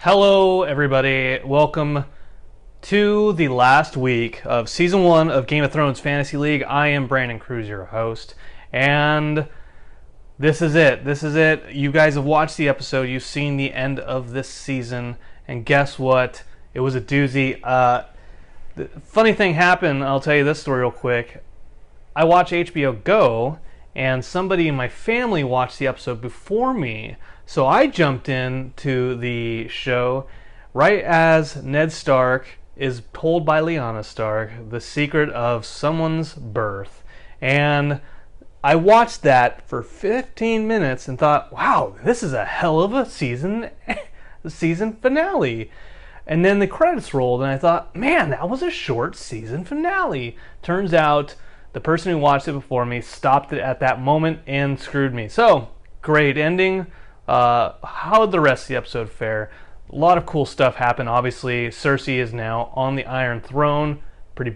Hello, everybody. Welcome to the last week of Season 1 of Game of Thrones Fantasy League. I am Brandon Cruz, your host, and this is it. This is it. You guys have watched the episode. You've seen the end of this season, and guess what? It was a doozy. The funny thing happened. I'll tell you this story real quick. I watch HBO Go, and somebody in my family watched the episode before me. So I jumped into the show right as Ned Stark is told by Lyanna Stark the secret of someone's birth. And I watched that for 15 minutes and thought, wow, this is a hell of a season finale. And then the credits rolled and I thought, man, that was a short season finale. Turns out the person who watched it before me stopped it at that moment and screwed me. So, great ending. How did the rest of the episode fare? A lot of cool stuff happened. Obviously, Cersei is now on the Iron Throne. Pretty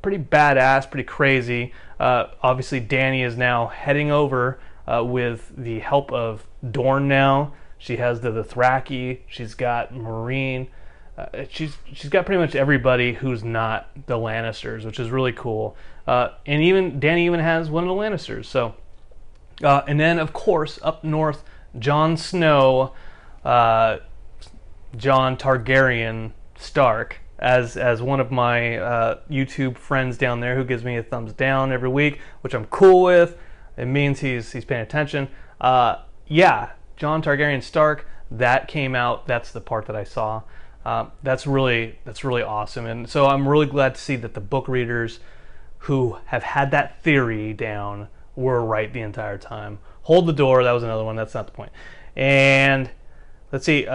badass, pretty crazy. Obviously, Dany is now heading over with the help of Dorne now. She has the Dothraki. She's got Meereen. She's got pretty much everybody who's not the Lannisters, which is really cool. And even Dany even has one of the Lannisters. So, and then of course up north, Jon Snow, Jon Targaryen Stark, as one of my YouTube friends down there who gives me a thumbs down every week, which I'm cool with. It means he's paying attention. Yeah, Jon Targaryen Stark, that came out. That's the part that I saw. That's really awesome, and so I'm really glad to see that the book readers who have had that theory down were right the entire time. Hold the Door, that was another one. That's not the point. And let's see,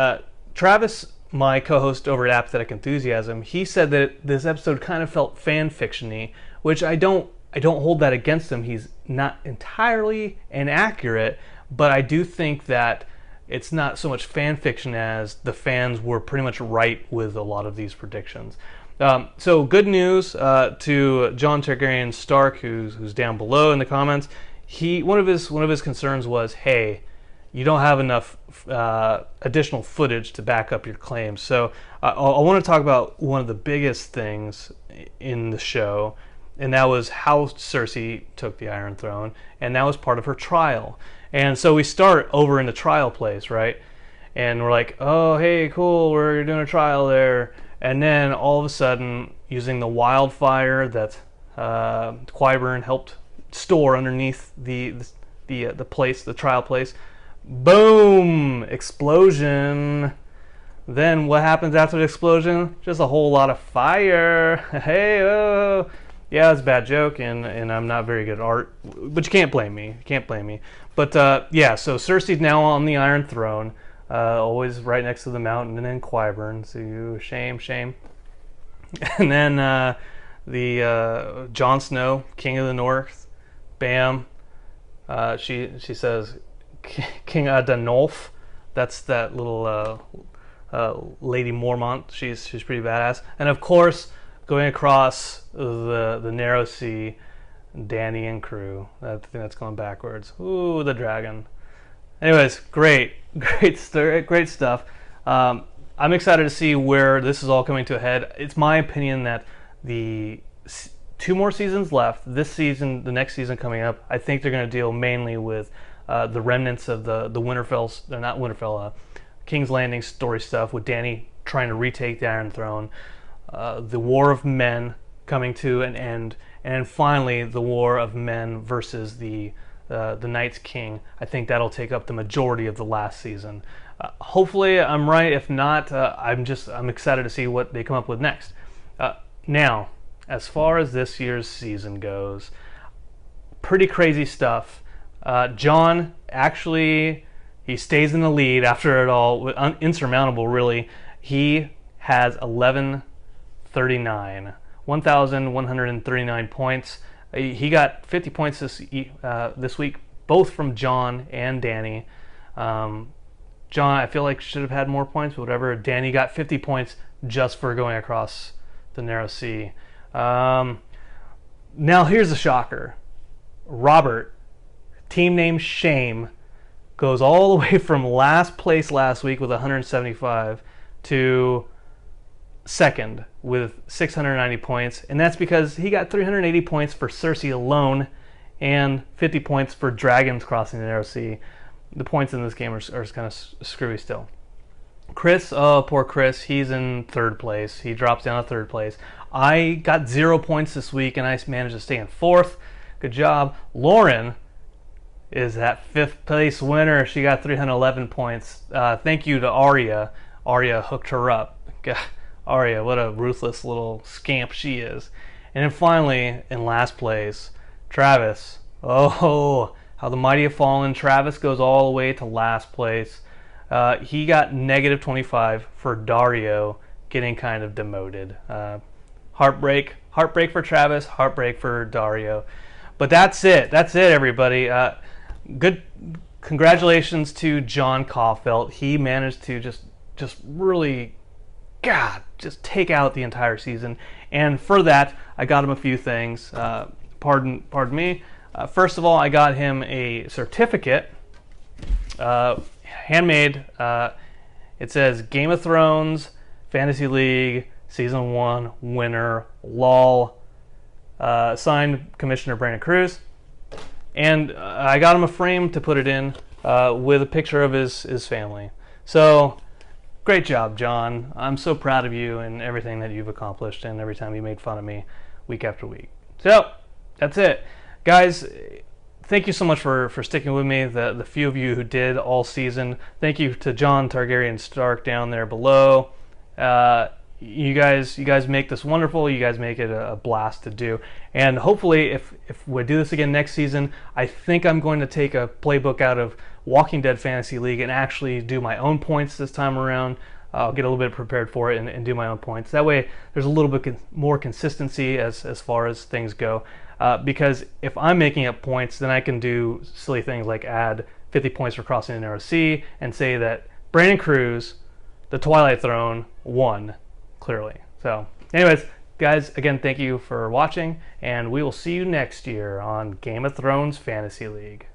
Travis, my co-host over at Apathetic Enthusiasm, he said that this episode kind of felt fan fiction-y, which I don't hold that against him. He's not entirely inaccurate, but I do think that it's not so much fan fiction as the fans were pretty much right with a lot of these predictions. So good news to Jon Targaryen Stark, who's down below in the comments. One of his concerns was, hey, you don't have enough additional footage to back up your claims. So I want to talk about one of the biggest things in the show, and that was how Cersei took the Iron Throne, and that was part of her trial. And so we start over in the trial place, right? And we're like, oh, hey, cool, we're doing a trial there. And then all of a sudden, using the wildfire that Qyburn helped store underneath the place, the trial place, boom, explosion. Then what happens after the explosion? Just a whole lot of fire. Hey, oh. Yeah, it's a bad joke, and I'm not very good at art, but you can't blame me. You can't blame me. But yeah, so Cersei's now on the Iron Throne, always right next to the mountain, and then Qyburn. So shame. And then the Jon Snow, King of the North, bam. She says, King Adenolf. That's that little Lady Mormont. She's pretty badass. And of course, going across the narrow sea, Dany and crew. I think that's going backwards. Ooh, the dragon. Anyways, great stuff. I'm excited to see where this is all coming to a head. It's my opinion that the 2 more seasons left. This season, the next season coming up, I think they're going to deal mainly with the remnants of the Winterfell. They're not Winterfell. King's Landing story stuff with Dany trying to retake the Iron Throne. The War of Men coming to an end, and finally the War of Men versus the Night's King. I think that'll take up the majority of the last season. Hopefully I'm right. If not, I'm excited to see what they come up with next. Now, as far as this year's season goes, pretty crazy stuff. Jon actually, he stays in the lead after it all. Insurmountable, really. He has 1,139 points. He got 50 points this week, both from Jon and Dany. Jon, I feel like, should have had more points, but whatever. Dany got 50 points just for going across the narrow sea. Now here's the shocker. Robert, team name Shame, goes all the way from last place last week with 175 to second with 690 points, and that's because he got 380 points for Cersei alone and 50 points for dragons crossing the Narrow Sea. The points in this game are kind of screwy still. Chris, oh poor Chris, he's in third place. He drops down to third place. I got 0 points this week and I managed to stay in fourth. Good job. Lauren is that fifth place winner. She got 311 points. Thank you to Arya. Arya hooked her up. God, Arya, what a ruthless little scamp she is. And then finally, in last place, Travis. Oh, how the mighty have fallen. Travis goes all the way to last place. He got negative 25 for Dario getting kind of demoted. Heartbreak for Travis, heartbreak for Dario. But that's it, everybody. Good congratulations to John Caulfield. He managed to just really, God, just take out the entire season. And for that, I got him a few things. Pardon me. First of all, I got him a certificate. Handmade. It says Game of Thrones Fantasy League Season 1 winner, lol. Signed Commissioner Brandon Cruz. And I got him a frame to put it in with a picture of his family. So, great job, John. I'm so proud of you and everything that you've accomplished and every time you made fun of me week after week. So, that's it. Guys, thank you so much for sticking with me, the few of you who did all season. Thank you to John Targaryen Stark down there below. You guys make this wonderful. You guys make it a blast to do. And hopefully, if we do this again next season, I think I'm going to take a playbook out of Walking Dead Fantasy League and actually do my own points this time around. I'll get a little bit prepared for it and do my own points. That way, there's a little bit more consistency as far as things go. Because if I'm making up points, then I can do silly things like add 50 points for crossing the Narrow Sea and say that Brandon Cruz, the Twilight Throne, won clearly. So, anyways, guys, again, thank you for watching, and we will see you next year on Game of Thrones Fantasy League.